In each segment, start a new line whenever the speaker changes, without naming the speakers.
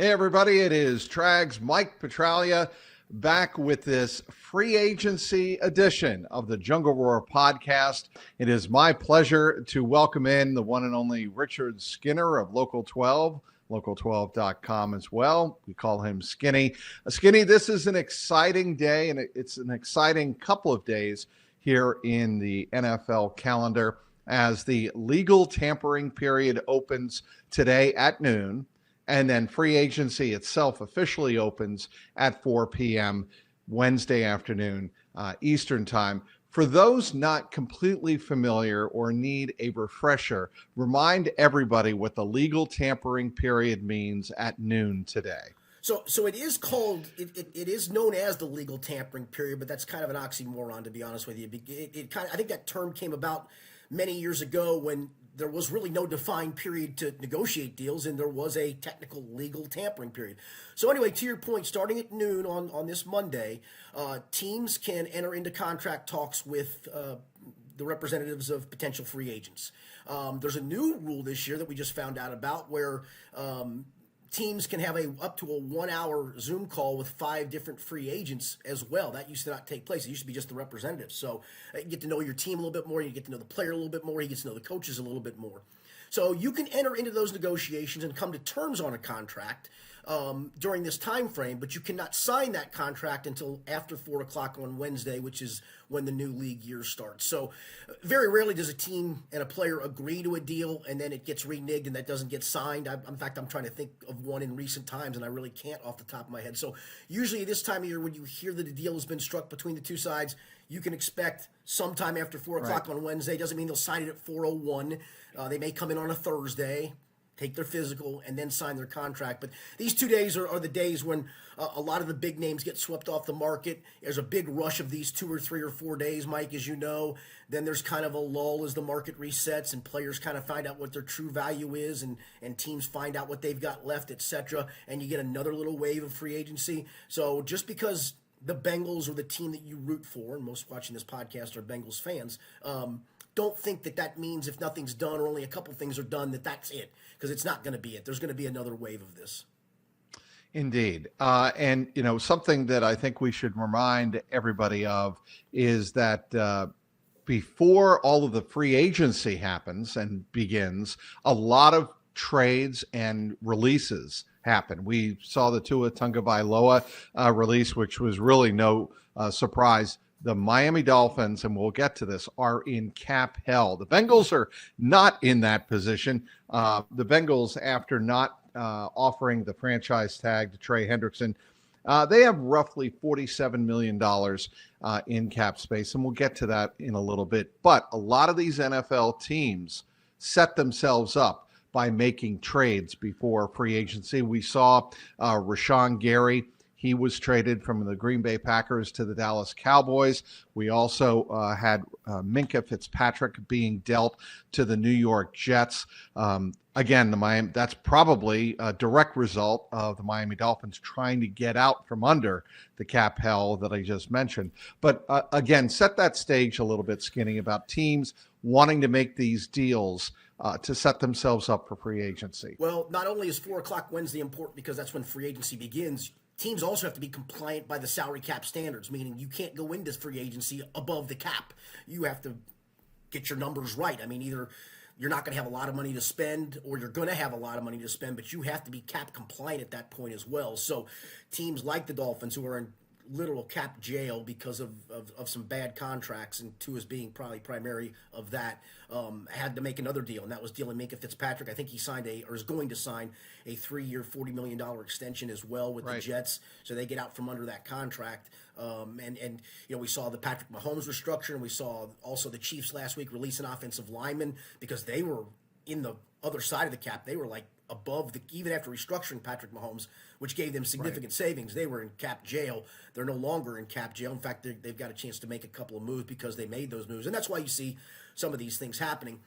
Hey, everybody, it is Trags Mike Petraglia back with this free agency edition of the Jungle Roar podcast. It is my pleasure to welcome in the one and only Richard Skinner of Local 12, local12.com as well. We call him Skinny. Skinny, this is an exciting day, and it's an exciting couple of days here in the NFL calendar as the legal tampering period opens today at noon. And then free agency itself officially opens at 4 p.m. Wednesday afternoon, Eastern time. For those not completely familiar or need a refresher, remind everybody what the legal tampering period means at noon today.
So it is called, it is known as the legal tampering period, but that's kind of an oxymoron, to be honest with you. I think that term came about many years ago when there was really no defined period to negotiate deals, and there was a technical legal tampering period. So anyway, to your point, starting at noon on this Monday, teams can enter into contract talks with the representatives of potential free agents. There's a new rule this year that we just found out about where teams can have up to a 1 hour Zoom call with 5 different free agents as well. That used to not take place. It used to be just the representatives. So you get to know your team a little bit more. You get to know the player a little bit more. You get to know the coaches a little bit more. So you can enter into those negotiations and come to terms on a contract during this time frame, but you cannot sign that contract until after 4 o'clock on Wednesday, which is when the new league year starts. So very rarely does a team and a player agree to a deal and then it gets reneged and that doesn't get signed. In fact, I'm trying to think of one in recent times and I really can't off the top of my head. So usually this time of year when you hear that a deal has been struck between the two sides, you can expect sometime after 4 o'clock on Wednesday. Doesn't mean they'll sign it at 4:01. They may come in on a Thursday, take their physical, and then sign their contract. But these 2 days are the days when a lot of the big names get swept off the market. There's a big rush of these 2 or 3 or 4 days, Mike, as you know. Then there's kind of a lull as the market resets and players kind of find out what their true value is and teams find out what they've got left, etc. And you get another little wave of free agency. So just because the Bengals or the team that you root for, and most watching this podcast are Bengals fans, don't think that means if nothing's done or only a couple things are done, that's it. Because it's not going to be it. There's going to be another wave of this.
Indeed. And, something that I think we should remind everybody of is that before all of the free agency happens and begins, a lot of trades and releases happen. We saw the Tua Tagovailoa release, which was really no surprise. The Miami Dolphins, and we'll get to this, are in cap hell. The Bengals are not in that position. The Bengals, after not offering the franchise tag to Trey Hendrickson, they have roughly $47 million in cap space, and we'll get to that in a little bit. But a lot of these NFL teams set themselves up by making trades before free agency. We saw Rashawn Gary. He was traded from the Green Bay Packers to the Dallas Cowboys. We also had Minkah Fitzpatrick being dealt to the New York Jets. Again, that's probably a direct result of the Miami Dolphins trying to get out from under the cap hell that I just mentioned. But again, set that stage a little bit, Skinny, about teams wanting to make these deals to set themselves up for free agency.
Well, not only is 4 o'clock Wednesday important because that's when free agency begins, teams also have to be compliant by the salary cap standards, meaning you can't go into free agency above the cap. You have to get your numbers right. I mean, either you're not going to have a lot of money to spend or you're going to have a lot of money to spend, but you have to be cap compliant at that point as well. So teams like the Dolphins, who are in literal cap jail because of some bad contracts, and Tua's being probably primary of that, had to make another deal, and that was dealing Minkah Fitzpatrick. I think he signed is going to sign a 3-year, $40 million extension as well with the Jets, so they get out from under that contract. And we saw the Patrick Mahomes restructure, and we saw also the Chiefs last week release an offensive lineman because they were in the other side of the cap. They were like above even after restructuring Patrick Mahomes, which gave them significant savings. They were in cap jail. They're no longer in cap jail. In fact, they've got a chance to make a couple of moves because they made those moves. And that's why you see some of these things happening.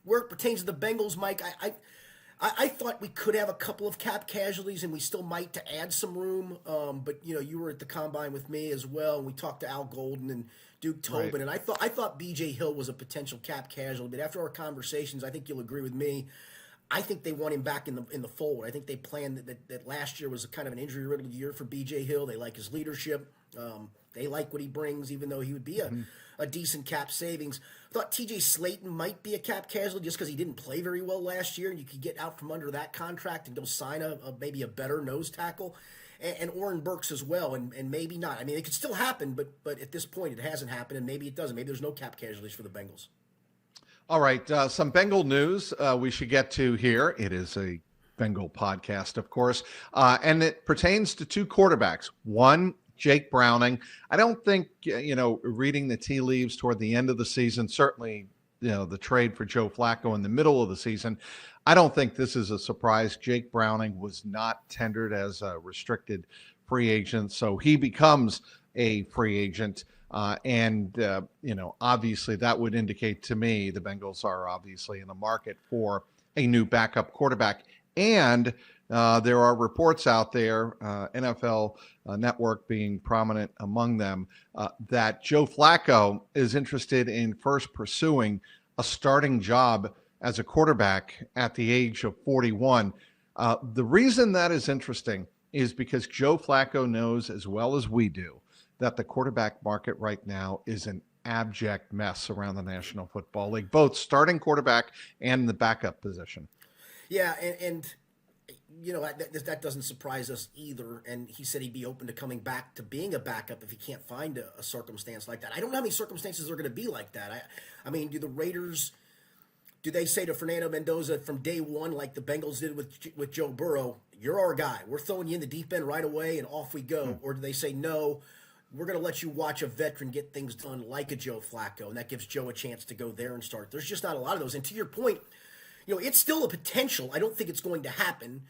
Where it pertains to the Bengals, Mike, I thought we could have a couple of cap casualties, and we still might to add some room. But you were at the combine with me as well, and we talked to Al Golden and Duke Tobin, and I thought B.J. Hill was a potential cap casualty. But after our conversations, I think you'll agree with me. I think they want him back in the fold. I think they planned that last year was kind of an injury-riddled year for B.J. Hill. They like his leadership. They like what he brings, even though he would be a decent cap savings. I thought T.J. Slayton might be a cap casualty just because he didn't play very well last year, and you could get out from under that contract and go sign maybe a better nose tackle. And Oren Burks as well, and maybe not. I mean, it could still happen, but at this point it hasn't happened, and maybe it doesn't. Maybe there's no cap casualties for the Bengals.
All right, some Bengal news we should get to here. It is a Bengal podcast, of course, and it pertains to two quarterbacks. One, Jake Browning. I don't think, reading the tea leaves toward the end of the season, certainly, the trade for Joe Flacco in the middle of the season, I don't think this is a surprise. Jake Browning was not tendered as a restricted free agent, so he becomes a free agent. Obviously that would indicate to me the Bengals are obviously in the market for a new backup quarterback. And there are reports out there, NFL Network being prominent among them, that Joe Flacco is interested in first pursuing a starting job as a quarterback at the age of 41. The reason that is interesting is because Joe Flacco knows as well as we do that the quarterback market right now is an abject mess around the National Football League, both starting quarterback and the backup position.
Yeah, and that doesn't surprise us either. And he said he'd be open to coming back to being a backup if he can't find a circumstance like that. I don't know how many circumstances are going to be like that. I mean, do the Raiders... Do they say to Fernando Mendoza from day one, like the Bengals did with Joe Burrow, you're our guy, we're throwing you in the deep end right away and off we go? Or do they say, no, we're going to let you watch a veteran get things done like a Joe Flacco, and that gives Joe a chance to go there and start? There's just not a lot of those. And to your point, it's still a potential. I don't think it's going to happen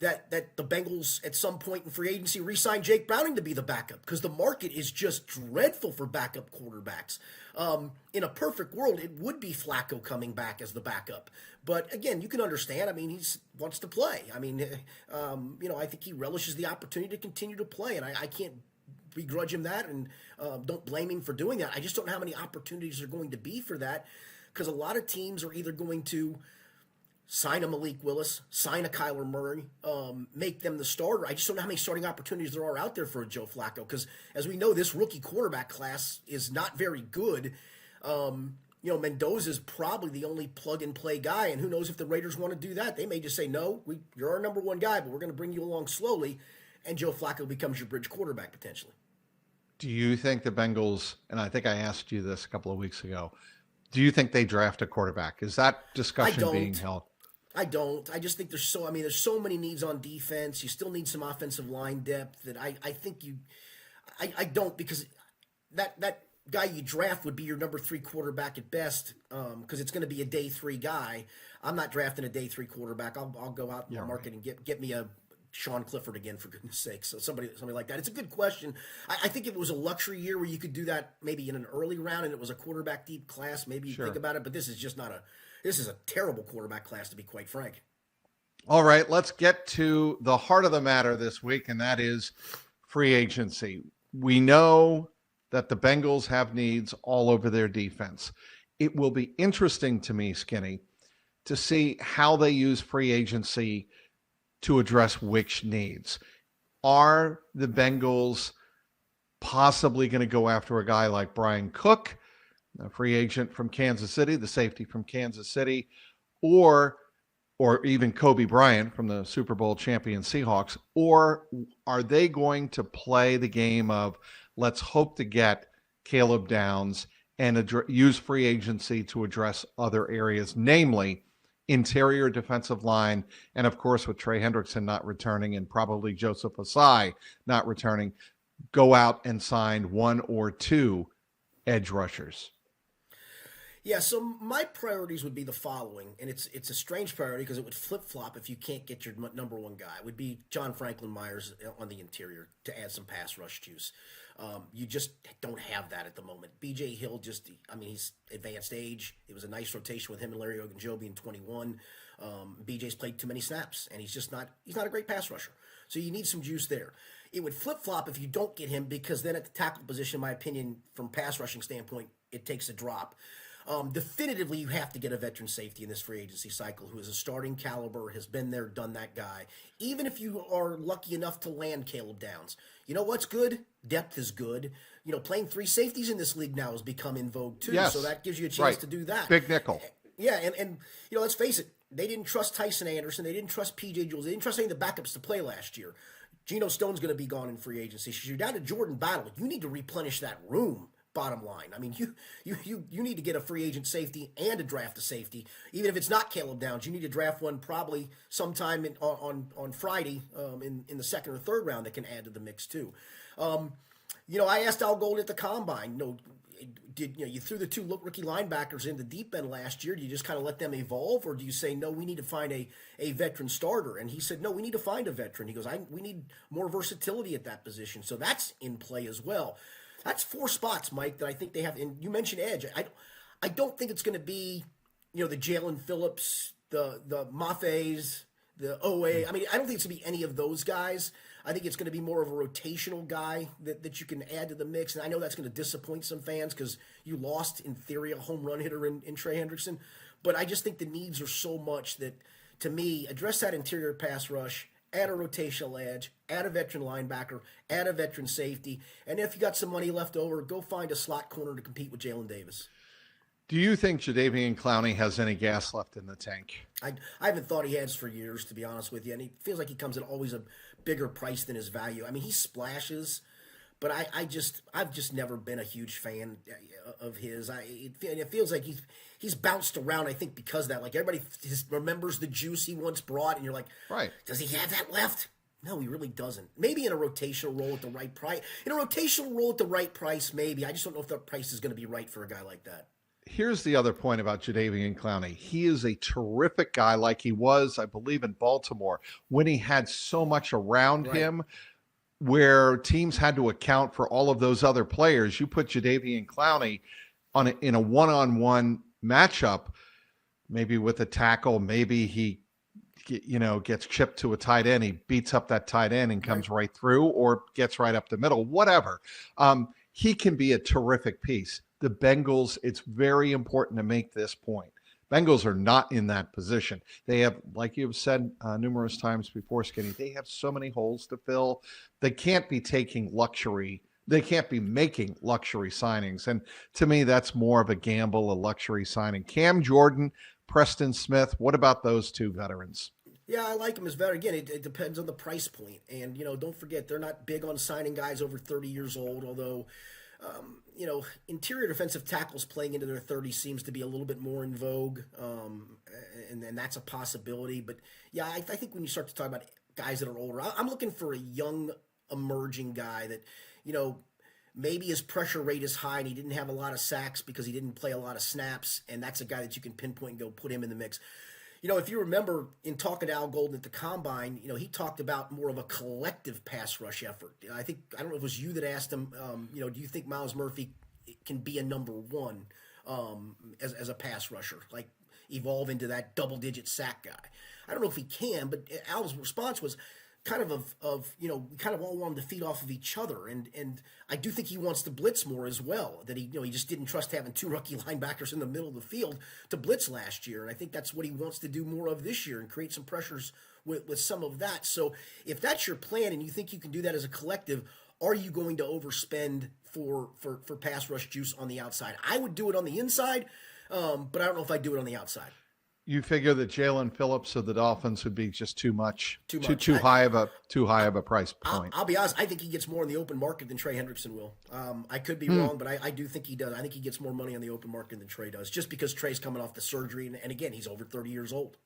that the Bengals at some point in free agency re-sign Jake Browning to be the backup, because the market is just dreadful for backup quarterbacks. In a perfect world, it would be Flacco coming back as the backup. But again, you can understand. I mean, he wants to play. I mean, I think he relishes the opportunity to continue to play, and I can't begrudge him that, and don't blame him for doing that. I just don't know how many opportunities are going to be for that, because a lot of teams are either going to sign a Malik Willis, sign a Kyler Murray, make them the starter. I just don't know how many starting opportunities there are out there for a Joe Flacco, because as we know, this rookie quarterback class is not very good. Mendoza's probably the only plug-and-play guy, and who knows if the Raiders want to do that. They may just say, no, you're our number one guy, but we're going to bring you along slowly, and Joe Flacco becomes your bridge quarterback potentially.
Do you think the Bengals, and I think I asked you this a couple of weeks ago, do you think they draft a quarterback? Is that discussion being held?
I don't. I just think there's so many needs on defense. You still need some offensive line depth that I think I don't, because that guy you draft would be your number 3 quarterback at best, because it's going to be a day 3 guy. I'm not drafting a day 3 quarterback. I'll go out in the market and get me a Sean Clifford again, for goodness sakes. So somebody like that. It's a good question. I think if it was a luxury year where you could do that maybe in an early round and it was a quarterback deep class, maybe you think about it. But this is just this is a terrible quarterback class, to be quite frank.
All right, let's get to the heart of the matter this week, and that is free agency. We know that the Bengals have needs all over their defense. It will be interesting to me, Skinny, to see how they use free agency to address which needs. Are the Bengals possibly going to go after a guy like Brian Cook, a free agent from Kansas City, the safety from Kansas City, or even Kobe Bryant from the Super Bowl champion Seahawks? Or are they going to play the game of let's hope to get Caleb Downs and use free agency to address other areas, namely interior defensive line, and of course with Trey Hendrickson not returning and probably Joseph Asai not returning, go out and sign 1 or 2 edge rushers?
Yeah, so my priorities would be the following, and it's a strange priority because it would flip-flop if you can't get your number one guy. It would be John Franklin Myers on the interior to add some pass rush juice. You just don't have that at the moment. B.J. Hill he's advanced age. It was a nice rotation with him and Larry Ogunjobi in 21. B.J.'s played too many snaps, and he's not a great pass rusher. So you need some juice there. It would flip-flop if you don't get him, because then at the tackle position, in my opinion, from pass rushing standpoint, it takes a drop. Definitively, you have to get a veteran safety in this free agency cycle who is a starting caliber, has been there, done that guy. Even if you are lucky enough to land Caleb Downs, you know what's good? Depth is good. You know, playing three safeties in this league now has become in vogue too.
Yes.
So that gives you a chance to do that.
Big nickel.
Yeah, and you know, let's face it, they didn't trust Tyson Anderson, they didn't trust PJ Jules, they didn't trust any of the backups to play last year. Geno Stone's going to be gone in free agency. So you're down to Jordan Battle. You need to replenish that room. Bottom line, I mean, you need to get a free agent safety and to draft a safety, even if it's not Caleb Downs. You need to draft one probably sometime on Friday in the second or third round that can add to the mix too. You know, I asked Al Golden at the combine. You threw the two rookie linebackers in the deep end last year? Do you just kind of let them evolve, or do you say no? We need to find a veteran starter, and he said no. We need to find a veteran. He goes, we need more versatility at that position, so that's in play as well. That's 4 spots, Mike, that I think they have. And you mentioned edge. I don't think it's going to be, you know, the Jalen Phillips, the Maffe's, the OA. I mean, I don't think it's going to be any of those guys. I think it's going to be more of a rotational guy that you can add to the mix. And I know that's going to disappoint some fans because you lost, in theory, a home run hitter in Trey Hendrickson. But I just think the needs are so much that, to me, address that interior pass rush, add a rotational edge, add a veteran linebacker, add a veteran safety, and if you got some money left over, go find a slot corner to compete with Jalen Davis.
Do you think Jadeveon Clowney has any gas left in the tank?
I haven't thought he has for years, to be honest with you, and he feels like he comes at always a bigger price than his value. I mean, he splashes, but I've just never been a huge fan of his. It feels like he's bounced around, I think, because of that. Like, everybody just remembers the juice he once brought, and you're like,
right,
does he have that left? No, he really doesn't. Maybe in a rotational role at the right price. In a rotational role at the right price, maybe. I just don't know if the price is going to be right for a guy like that.
Here's the other point about Jadeveon Clowney. He is a terrific guy, like he was, I believe, in Baltimore, when he had so much around him where teams had to account for all of those other players. You put Jadeveon Clowney in a one-on-one matchup, maybe with a tackle, maybe he gets chipped to a tight end, he beats up that tight end and comes right through, or gets right up the middle, whatever. He can be a terrific piece. The Bengals, it's very important to make this point. Bengals are not in that position. They have, like you've said numerous times before, Skinny, they have so many holes to fill. They can't be taking luxury. They can't be making luxury signings. And to me, that's more of a gamble, a luxury signing. Cam Jordan, Preston Smith, what about those two veterans?
Yeah, I like him as veteran. Again, it depends on the price point. And, don't forget, they're not big on signing guys over 30 years old, although interior defensive tackles playing into their 30s seems to be a little bit more in vogue, and that's a possibility. But, yeah, I think when you start to talk about guys that are older, I'm looking for a young, emerging guy that, maybe his pressure rate is high and he didn't have a lot of sacks because he didn't play a lot of snaps, and that's a guy that you can pinpoint and go put him in the mix. If you remember in talking to Al Golden at the Combine, he talked about more of a collective pass rush effort. I don't know if it was you that asked him, do you think Myles Murphy can be a number one as a pass rusher, like evolve into that double-digit sack guy? I don't know if he can, but Al's response was kind of we kind of all want him to feed off of each other, and I do think he wants to blitz more as well. That he just didn't trust having two rookie linebackers in the middle of the field to blitz last year, and I think that's what he wants to do more of this year and create some pressures with some of that. So if that's your plan and you think you can do that as a collective, are you going to overspend for pass rush juice on the outside? I would do it on the inside, but I don't know if I'd do it on the outside.
You figure that Jalen Phillips of the Dolphins would be just too high of a price point.
I'll be honest. I think he gets more in the open market than Trey Hendrickson will. I could be wrong, but I do think he does. I think he gets more money on the open market than Trey does, just because Trey's coming off the surgery, and again, he's over 30 years old.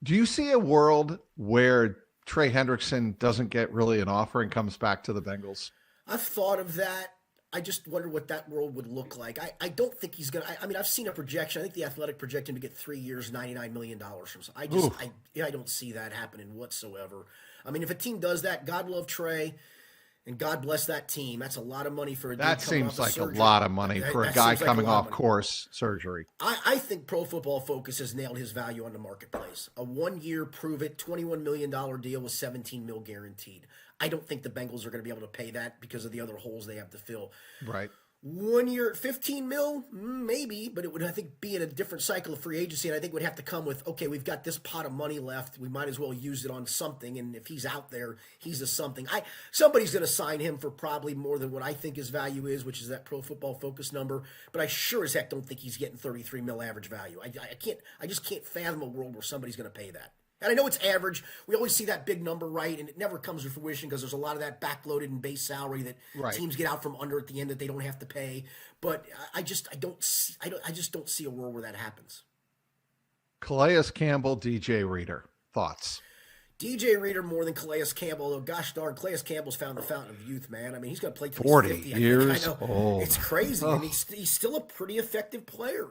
Do you see a world where Trey Hendrickson doesn't get really an offer and comes back to the Bengals?
I've thought of that. I just wonder what that world would look like. I don't think he's going to – I mean, I've seen a projection. I think the Athletic projected him to get 3 years, $99 million from – I don't see that happening whatsoever. I mean, if a team does that, God love Trey, and God bless that team. That's a lot of money for a dude
That
coming
seems
off
like
of surgery.
A lot of money for a guy coming off course surgery.
I think Pro Football Focus has nailed his value on the marketplace. A 1-year prove-it, $21 million deal with $17 million guaranteed. I don't think the Bengals are going to be able to pay that because of the other holes they have to fill.
Right.
1 year, 15 mil, maybe, but it would, I think, be in a different cycle of free agency. And I think would have to come with, okay, we've got this pot of money left. We might as well use it on something. And if he's out there, he's a something. Somebody's going to sign him for probably more than what I think his value is, which is that Pro Football Focus number. But I sure as heck don't think he's getting 33 mil average value. I just can't fathom a world where somebody's going to pay that. And I know it's average. We always see that big number, right? And it never comes to fruition because there's a lot of that backloaded and base salary that teams get out from under at the end that they don't have to pay. But I just don't see a world where that happens.
Calais Campbell, DJ Reader, thoughts?
DJ Reader more than Calais Campbell, though. Gosh darn, Calais Campbell's found the fountain of youth, man. I mean, he's going to play till
40
he's 50.
years
I know.
old.
It's crazy, and he's still a pretty effective player.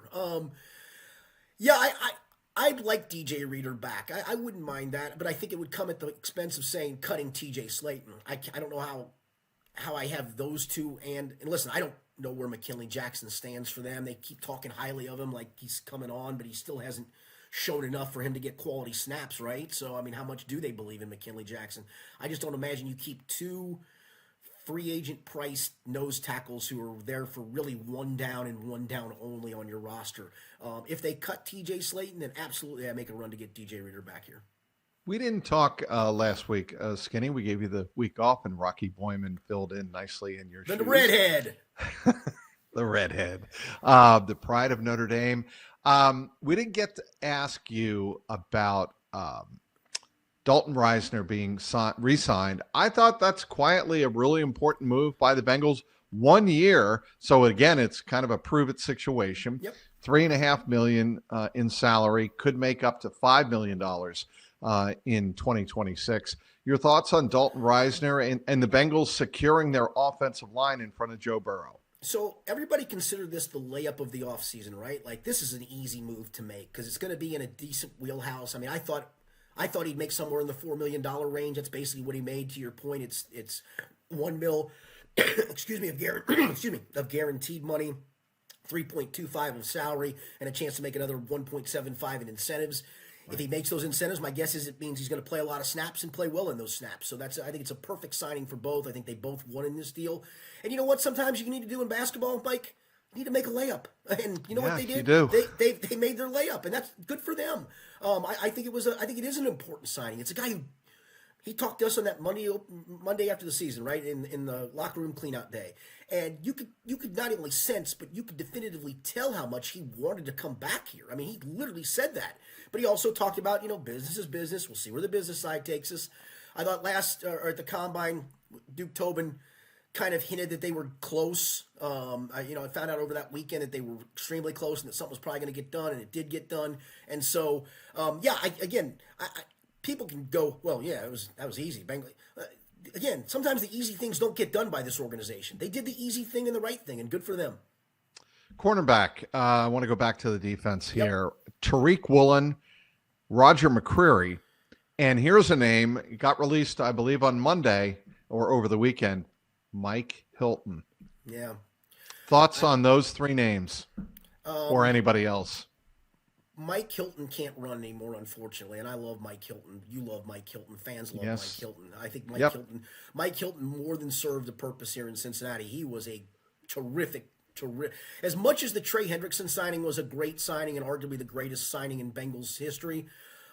I'd like DJ Reader back. I wouldn't mind that, but I think it would come at the expense of cutting TJ Slayton. I don't know how I have those two. And listen, I don't know where McKinley Jackson stands for them. They keep talking highly of him like he's coming on, but he still hasn't shown enough for him to get quality snaps, right? So, I mean, how much do they believe in McKinley Jackson? I just don't imagine you keep two free agent priced nose tackles who are there for really one down and one down only on your roster. If they cut TJ Slayton, then absolutely I make a run to get DJ Reader back here.
We didn't talk last week, Skinny. We gave you the week off, and Rocky Boyman filled in nicely in your shoes.
The redhead.
The redhead. The pride of Notre Dame. We didn't get to ask you about Dalton Reisner being re-signed. I thought that's quietly a really important move by the Bengals. 1 year. So again, it's kind of a prove it situation.
Yep.
$3.5 million in salary, could make up to $5 million in 2026. Your thoughts on Dalton Reisner and the Bengals securing their offensive line in front of Joe Burrow?
So everybody considered this the layup of the offseason, right? Like, this is an easy move to make because it's going to be in a decent wheelhouse. I mean, I thought he'd make somewhere in the $4 million range. That's basically what he made. To your point, it's $1 million, of guaranteed money, 3.25 of salary, and a chance to make another 1.75 in incentives. Right. If he makes those incentives, my guess is it means he's going to play a lot of snaps and play well in those snaps. So I think it's a perfect signing for both. I think they both won in this deal. And you know what? Sometimes you need to do in basketball, Mike. You need to make a layup, and you know what they did?
You do.
They made their layup, and that's good for them. I think it is an important signing. It's a guy who he talked to us on that Monday after the season, right in the locker room cleanout day, and you could not only sense, but you could definitively tell how much he wanted to come back here. I mean, he literally said that. But he also talked about, business is business. We'll see where the business side takes us. I thought at the combine, Duke Tobin kind of hinted that they were close. I found out over that weekend that they were extremely close and that something was probably going to get done, and it did get done. And so, people can go, well, yeah, that was easy. Again, sometimes the easy things don't get done by this organization. They did the easy thing and the right thing, and good for them.
Cornerback. I want to go back to the defense here. Yep. Tariq Woolen, Roger McCreary, and here's a name. It got released, I believe, on Monday or over the weekend. Mike Hilton.
Yeah.
Thoughts on those three names or anybody else?
Mike Hilton can't run anymore, unfortunately, and I love Mike Hilton. You love Mike Hilton. Fans love Mike Hilton. I think Mike Hilton more than served a purpose here in Cincinnati. He was a terrific. As much as the Trey Hendrickson signing was a great signing and arguably the greatest signing in Bengals history,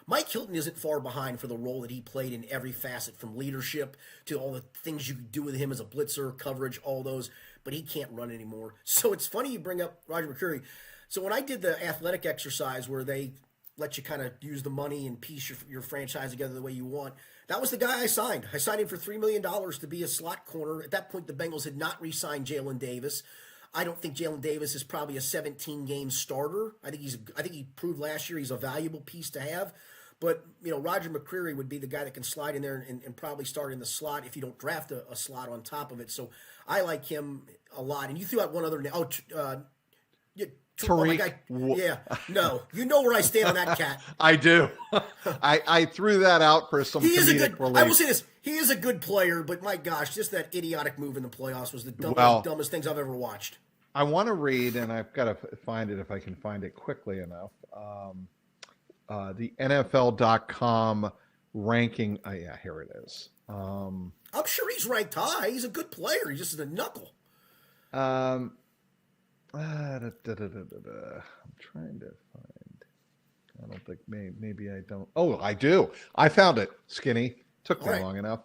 Mike Hilton isn't far behind for the role that he played in every facet, from leadership to all the things you could do with him as a blitzer, coverage, all those, but he can't run anymore. So it's funny you bring up Roger McCreary. So when I did the athletic exercise where they let you kind of use the money and piece your franchise together the way you want, that was the guy I signed. I signed him for $3 million to be a slot corner. At that point, the Bengals had not re-signed Jalen Davis. I don't think Jalen Davis is probably a 17-game starter. I think he proved last year he's a valuable piece to have. But, Roger McCreary would be the guy that can slide in there and probably start in the slot if you don't draft a slot on top of it. So I like him a lot. And you threw out one other name.
Tariq.
No. You know where I stand on that cat.
I do. I threw that out for some comedic relief.
I will say this. He is a good player, but my gosh, just that idiotic move in the playoffs was the dumbest things I've ever watched.
I want to read, and I've got to find it if I can find it quickly enough. The NFL.com ranking. Here it is.
I'm sure he's ranked high. He's a good player. He just is a knuckle.
I'm trying to find. I don't think maybe I don't. Oh, I do. I found it. Skinny. Took
All
me
right.
long enough.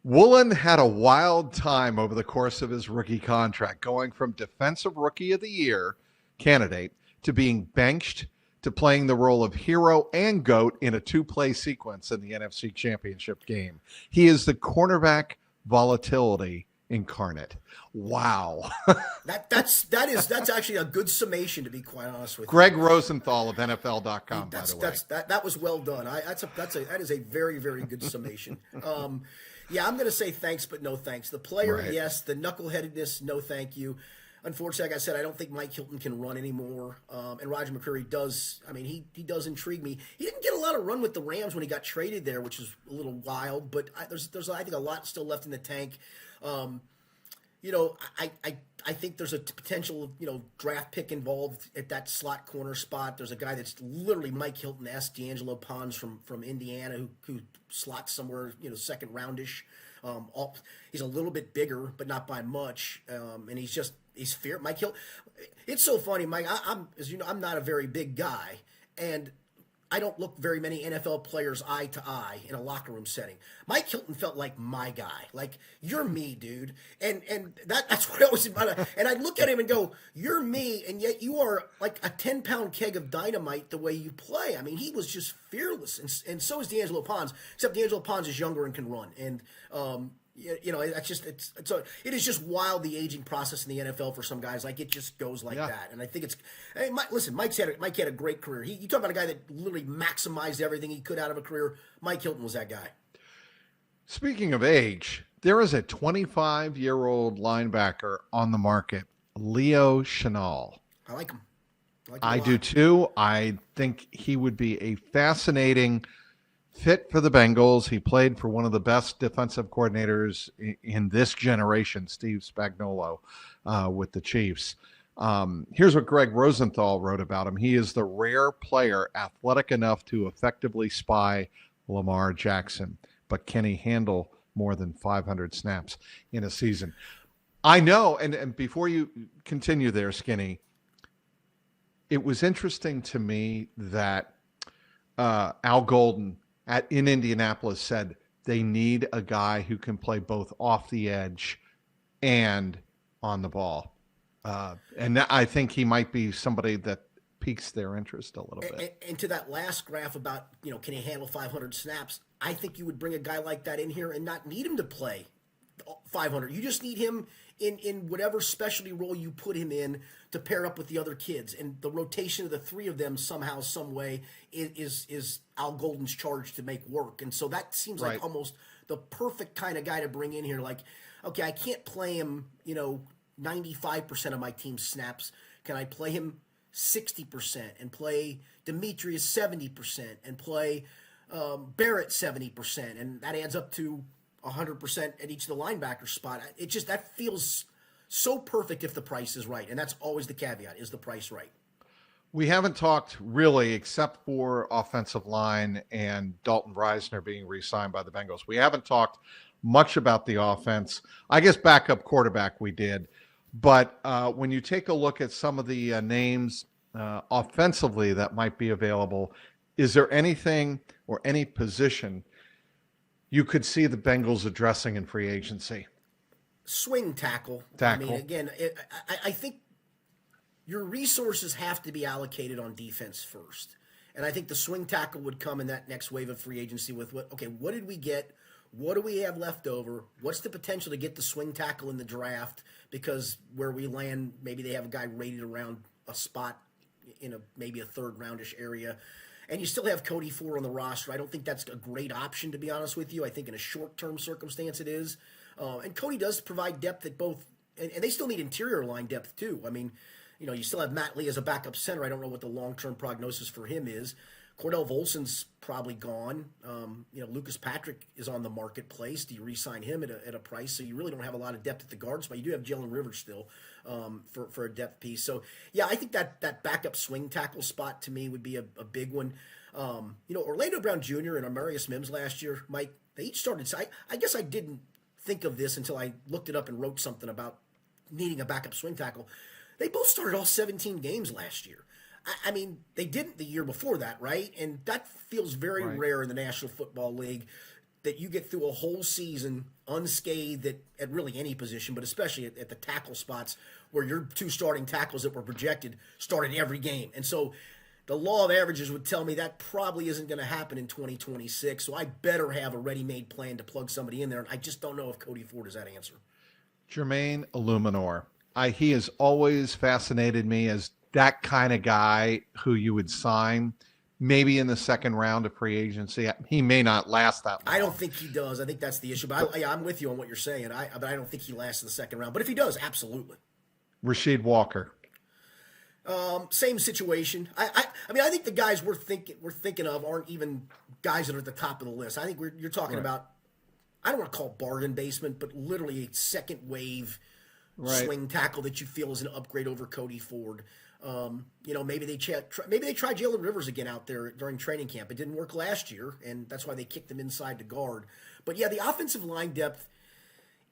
Woolen had a wild time over the course of his rookie contract, going from Defensive Rookie of the Year candidate to being benched to playing the role of hero and GOAT in a two-play sequence in the NFC Championship game. He is the cornerback volatility incarnate. Wow.
That's actually a good summation, to be quite honest with
Greg
you.
Rosenthal of NFL.com, by the way.
That was well done. That is a very, very good summation. Yeah, I'm going to say thanks, but no thanks. The player,
Right.
yes. The knuckleheadedness, no thank you. Unfortunately, like I said, I don't think Mike Hilton can run anymore. And Roger McCreary does. I mean, he does intrigue me. He didn't get a lot of run with the Rams when he got traded there, which is a little wild. But there's I think a lot still left in the tank. You know, I think there's a potential, draft pick involved at that slot corner spot. There's a guy that's literally Mike Hilton-esque, D'Angelo Pons from Indiana, who slots somewhere, second roundish. He's a little bit bigger, but not by much. And he's fear. Mike Hilton. It's so funny, Mike. As you know, I'm not a very big guy, and I don't look very many NFL players eye to eye in a locker room setting. Mike Hilton felt like my guy, like you're me, dude, and that's what I was about. And I look at him and go, "You're me," and yet you are like a 10-pound keg of dynamite the way you play. I mean, he was just fearless, and so is D'Angelo Pons. Except D'Angelo Pons is younger and can run, and it is just wild, the aging process in the NFL for some guys. Like, it just goes like that. And I think Mike had a great career. You talk about a guy that literally maximized everything he could out of a career. Mike Hilton was that guy.
Speaking of age, there is a 25-year-old linebacker on the market, Leo Chenal.
I like him.
I do too. I think he would be a fascinating fit for the Bengals. He played for one of the best defensive coordinators in this generation, Steve Spagnuolo, with the Chiefs. Here's what Greg Rosenthal wrote about him. He is the rare player athletic enough to effectively spy Lamar Jackson, but can he handle more than 500 snaps in a season? I know, and before you continue there, Skinny, it was interesting to me that Al Golden in Indianapolis said they need a guy who can play both off the edge and on the ball. And I think he might be somebody that piques their interest a little bit.
And to that last graph about, can he handle 500 snaps? I think you would bring a guy like that in here and not need him to play 500. You just need him in whatever specialty role you put him in to pair up with the other kids. And the rotation of the three of them somehow, some way is Al Golden's charge to make work. And so that seems like almost the perfect kind of guy to bring in here. Like, okay, I can't play him, 95% of my team's snaps. Can I play him 60% and play Demetrius 70% and play Barrett 70%? And that adds up to 100% at each of the linebacker spot. That feels so perfect if the price is right. And that's always the caveat, is the price right?
We haven't talked really, except for offensive line and Dalton Reisner being re-signed by the Bengals. We haven't talked much about the offense. I guess backup quarterback we did. But when you take a look at some of the names offensively that might be available, is there anything or any position you could see the Bengals addressing in free agency?
Swing tackle. I mean, again, I think your resources have to be allocated on defense first. And I think the swing tackle would come in that next wave of free agency with what did we get? What do we have left over? What's the potential to get the swing tackle in the draft? Because where we land, maybe they have a guy rated around a spot in maybe a third roundish area. And you still have Cody Ford on the roster. I don't think that's a great option, to be honest with you. I think in a short-term circumstance it is. And Cody does provide depth at both. And they still need interior line depth, too. I mean, you still have Matt Lee as a backup center. I don't know what the long-term prognosis for him is. Cordell Volson's probably gone. Lucas Patrick is on the marketplace. Do you re-sign him at a price? So you really don't have a lot of depth at the guard spot. You do have Jalen Rivers still for a depth piece. So, yeah, I think that backup swing tackle spot to me would be a big one. Orlando Brown Jr. and Amarius Mims last year, Mike, they each started. So I guess I didn't think of this until I looked it up and wrote something about needing a backup swing tackle. They both started all 17 games last year. I mean, they didn't the year before that, right? And that feels very
Right.
rare in the National Football League, that you get through a whole season unscathed at really any position, but especially at the tackle spots where your two starting tackles that were projected started every game. And so the law of averages would tell me that probably isn't going to happen in 2026. So I better have a ready-made plan to plug somebody in there. And I just don't know if Cody Ford is that answer.
Jermaine Illuminor. He has always fascinated me as that kind of guy who you would sign maybe in the second round of free agency. He may not last that long.
I don't think he does. I think that's the issue. But I'm with you on what you're saying. But I don't think he lasts in the second round. But if he does, absolutely.
Rasheed Walker.
Same situation. I mean, I think the guys we're thinking of aren't even guys that are at the top of the list. I think you're talking about, I don't want to call it bargain basement, but literally a second wave swing tackle that you feel is an upgrade over Cody Ford. Maybe they tried Jalen Rivers again out there during training camp. It didn't work last year, and that's why they kicked him inside to guard. But yeah, the offensive line depth,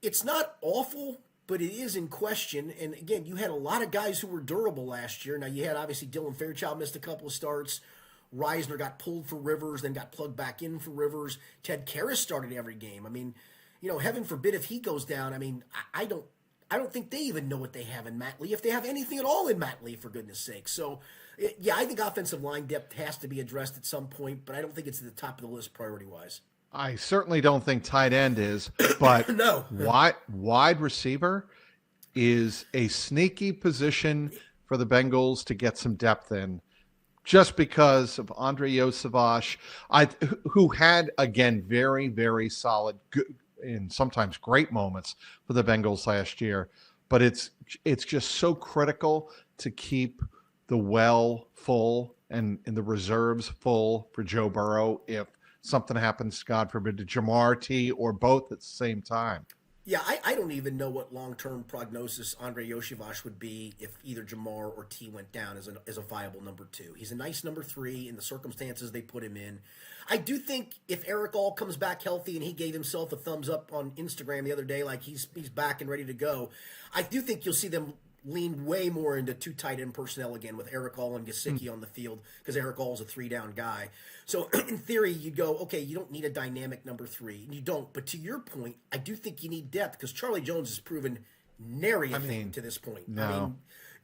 it's not awful, but it is in question. And again, you had a lot of guys who were durable last year. Now you had obviously Dylan Fairchild missed a couple of starts. Reisner got pulled for Rivers, then got plugged back in for Rivers. Ted Karras started every game. I mean, heaven forbid if he goes down. I mean, I don't think they even know what they have in Matt Lee, if they have anything at all in Matt Lee, for goodness sake. So, yeah, I think offensive line depth has to be addressed at some point, but I don't think it's at the top of the list priority-wise.
I certainly don't think tight end is, but
no.
Wide receiver is a sneaky position for the Bengals to get some depth in, just because of Andre Yosavash, who had, again, very, very solid, good, and sometimes great moments for the Bengals last year. But it's just so critical to keep the well full and the reserves full for Joe Burrow if something happens, God forbid, to Jamar, T, or both at the same time.
Yeah, I don't even know what long-term prognosis Andre Yoshivash would be if either Jamar or T went down as a viable number 2. He's a nice number 3 in the circumstances they put him in. I do think if Eric All comes back healthy, and he gave himself a thumbs up on Instagram the other day, like he's back and ready to go, I do think you'll see them lean way more into 2 tight end personnel again with Eric All and Gesicki on the field, because Eric All is a 3-down guy. So in theory, you go, okay, you don't need a dynamic number 3, and you don't. But to your point, I do think you need depth, because Charlie Jones has proven nary a thing to this point.
No.
I mean,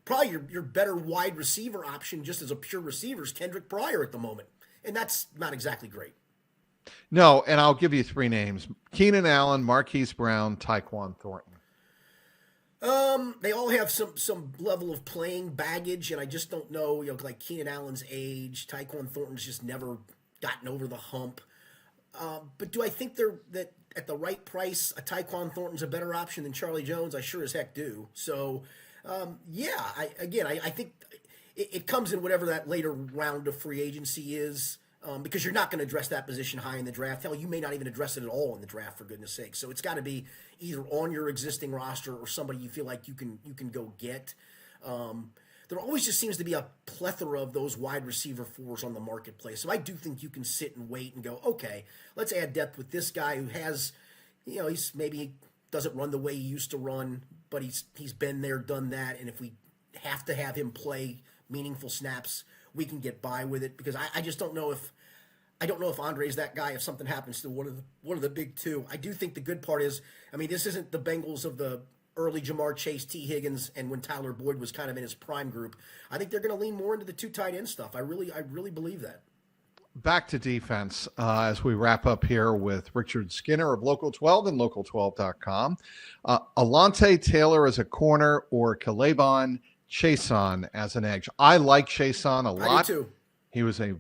probably your better wide receiver option, just as a pure receiver, is Kendrick Pryor at the moment, and that's not exactly great.
No, and I'll give you 3 names: Keenan Allen, Marquise Brown, Tyquan Thornton.
They all have some level of playing baggage, and I just don't know, like Keenan Allen's age, Tyquan Thornton's just never gotten over the hump. But do I think that at the right price, a Tyquan Thornton's a better option than Charlie Jones? I sure as heck do. So, I think it comes in whatever that later round of free agency is. Because you're not going to address that position high in the draft. Hell, you may not even address it at all in the draft, for goodness sake. So it's got to be either on your existing roster or somebody you feel like you can go get. There always just seems to be a plethora of those wide receiver 4s on the marketplace. So I do think you can sit and wait and go, okay, let's add depth with this guy who has, he's maybe doesn't run the way he used to run, but he's been there, done that. And if we have to have him play meaningful snaps, we can get by with it, because I just don't know if Andre's that guy if something happens to one of the big 2. I do think the good part is, I mean, this isn't the Bengals of the early Jamar Chase, T. Higgins, and when Tyler Boyd was kind of in his prime group. I think they're going to lean more into the 2 tight end stuff. I really believe that.
Back to defense as we wrap up here with Richard Skinner of Local 12 and Local12.com. Alante Taylor as a corner or Calabon Chason as an edge. I like Chason a lot.
I do too.
He was a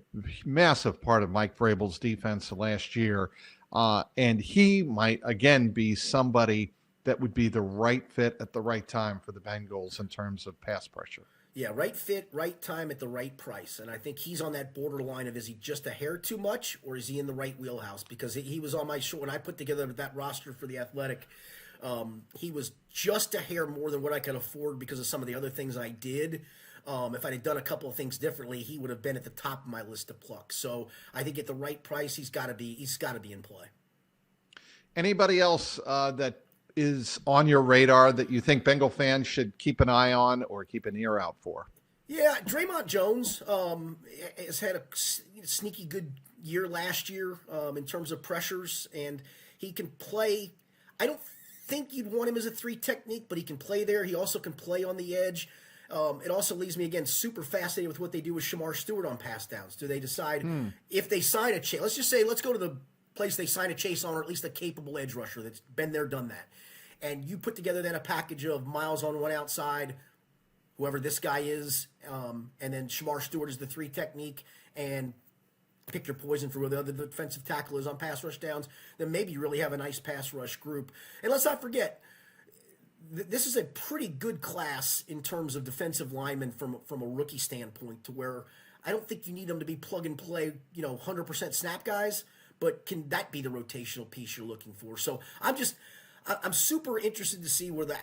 massive part of Mike Vrabel's defense last year. And he might, again, be somebody that would be the right fit at the right time for the Bengals in terms of pass pressure.
Yeah, right fit, right time at the right price. And I think he's on that borderline of, is he just a hair too much, or is he in the right wheelhouse? Because he was on my show when I put together that roster for The Athletic. He was just a hair more than what I could afford because of some of the other things I did. If I'd have done a couple of things differently, he would have been at the top of my list of pluck. So I think at the right price, he's got to be in play.
Anybody else that is on your radar that you think Bengal fans should keep an eye on or keep an ear out for?
Yeah, Draymond Jones has had a sneaky good year last year in terms of pressures, and he can play. I don't think you'd want him as a 3 technique, but he can play there. He also can play on the edge. It also leaves me, again, super fascinated with what they do with Shamar Stewart on pass downs. Do they decide if they sign a Chase? Let's just say, let's go to the place they sign a Chase on, or at least a capable edge rusher that's been there, done that. And you put together then a package of Miles on one outside, whoever this guy is, and then Shamar Stewart is the 3 technique, and pick your poison for where the other defensive tackle is on pass rush downs, then maybe you really have a nice pass rush group. And let's not forget, this is a pretty good class in terms of defensive linemen from a rookie standpoint, to where I don't think you need them to be plug and play, 100% snap guys, but can that be the rotational piece you're looking for? So I'm super interested to see where the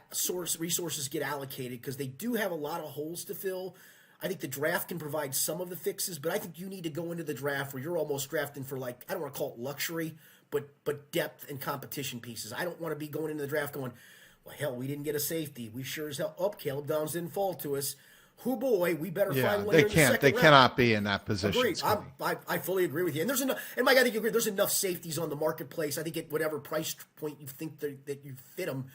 resources get allocated, because they do have a lot of holes to fill. I think the draft can provide some of the fixes, but I think you need to go into the draft where you're almost drafting for, I don't want to call it luxury, but depth and competition pieces. I don't want to be going into the draft going, well, hell, we didn't get a safety. We sure as hell, Caleb Downs didn't fall to us. Who boy, we better find one in the second round.
They cannot be in that position.
Agreed. I fully agree with you. And there's enough. And Mike, I think you agree. There's enough safeties on the marketplace. I think at whatever price point you think that you fit them,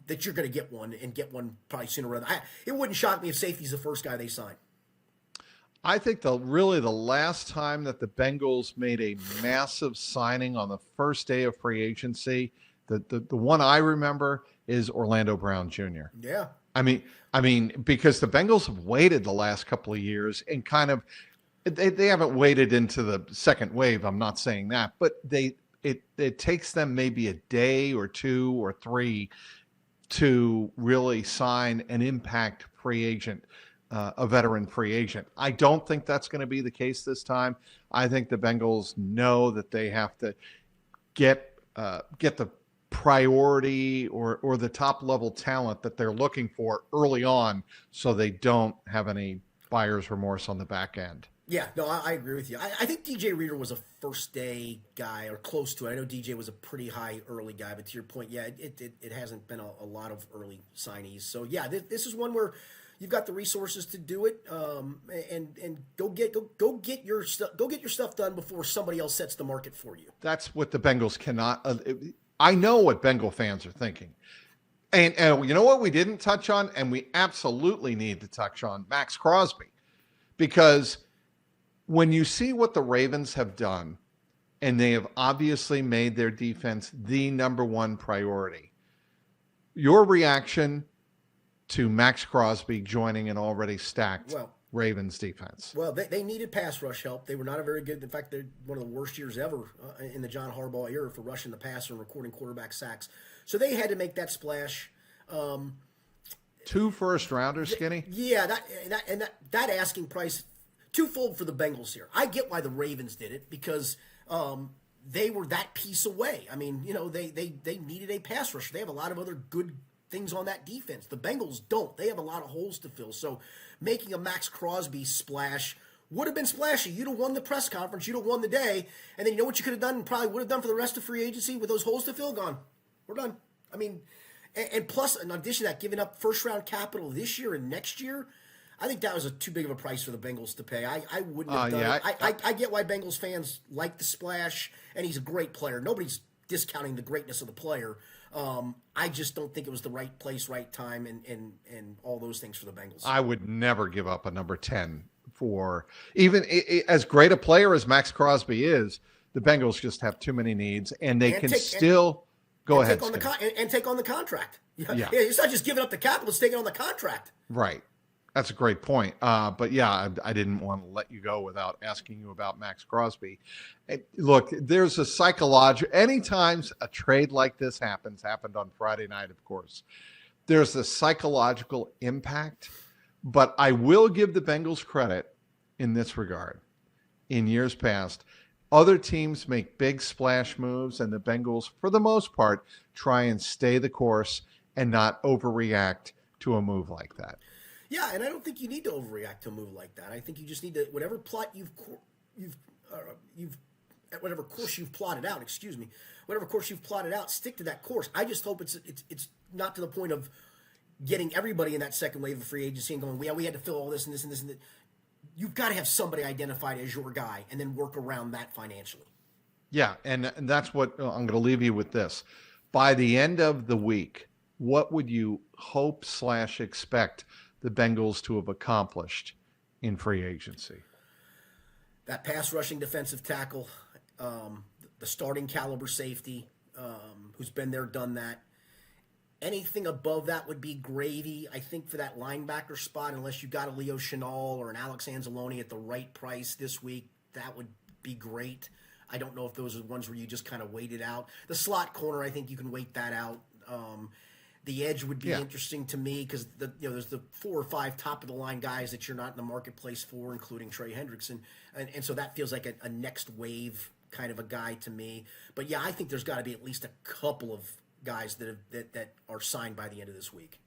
that you're going to get one, and get one probably sooner rather. It wouldn't shock me if safety's the first guy they sign.
I think the last time that the Bengals made a massive signing on the first day of free agency, the one I remember is Orlando Brown Jr.
Yeah.
I mean, because the Bengals have waited the last couple of years, and kind of they haven't waited into the second wave. I'm not saying that, but it takes them maybe a day or 2 or 3 to really sign an impact free agent, a veteran free agent. I don't think that's going to be the case this time. I think the Bengals know that they have to get the priority or the top level talent that they're looking for early on, so they don't have any buyer's remorse on the back end.
Yeah, no, I agree with you. I think DJ Reader was a first day guy, or close to it. I know DJ was a pretty high early guy, but to your point, yeah, it hasn't been a lot of early signees. So yeah, this is one where you've got the resources to do it, and go get your stuff done before somebody else sets the market for you.
That's what the Bengals cannot. I know what Bengal fans are thinking. And you know what we didn't touch on, and we absolutely need to touch on? Max Crosby. Because when you see what the Ravens have done, and they have obviously made their defense the number one priority, your reaction to Max Crosby joining an already stacked Ravens defense?
Well, they needed pass rush help. They were not a very good. In fact, they're one of the worst years ever in the John Harbaugh era for rushing the passer and recording quarterback sacks. So they had to make that splash.
2 first rounders, Skinny.
Yeah, that asking price twofold for the Bengals here. I get why the Ravens did it, because they were that piece away. I mean, they needed a pass rusher. They have a lot of other good things on that defense. The Bengals don't. They have a lot of holes to fill. So making a Max Crosby splash would have been splashy. You'd have won the press conference. You'd have won the day. And then you know what you could have done, and probably would have done for the rest of free agency with those holes to fill? Gone. We're done. I mean, and plus, in addition to that, giving up first-round capital this year and next year, I think that was too big of a price for the Bengals to pay. I wouldn't have done it. I get why Bengals fans like the splash, and he's a great player. Nobody's discounting the greatness of the player. I just don't think it was the right place, right time, and all those things for the Bengals.
I would never give up a number 10 for even as great a player as Max Crosby is. The Bengals just have too many needs, and they can still go ahead
and take on the contract. Yeah, it's not just giving up the capital; it's taking on the contract.
Right. That's a great point. But yeah, I didn't want to let you go without asking you about Max Crosby. And look, there's a psychological, anytime a trade like this happened on Friday night, of course, there's a psychological impact, but I will give the Bengals credit in this regard. In years past, other teams make big splash moves, and the Bengals, for the most part, try and stay the course and not overreact to a move like that.
Yeah, and I don't think you need to overreact to a move like that. I think you just need to, whatever plot whatever course you've plotted out. whatever course you've plotted out, stick to that course. I just hope it's not to the point of getting everybody in that second wave of free agency and going, yeah, we had to fill all this and this and this and that. You've got to have somebody identified as your guy and then work around that financially.
Yeah, and that's what I'm going to leave you with this. By the end of the week, what would you hope / expect the Bengals to have accomplished in free agency?
That pass rushing defensive tackle, the starting caliber safety, who's been there, done that. Anything above that would be gravy. I think for that linebacker spot, unless you got a Leo Chenal or an Alex Anzalone at the right price this week, that would be great. I don't know if those are ones where you just kind of wait it out. The slot corner, I think you can wait that out. The edge would be interesting to me because there's the 4 or 5 top of the line guys that you're not in the marketplace for, including Trey Hendrickson, and so that feels like a next wave kind of a guy to me. But yeah, I think there's got to be at least a couple of guys that are signed by the end of this week.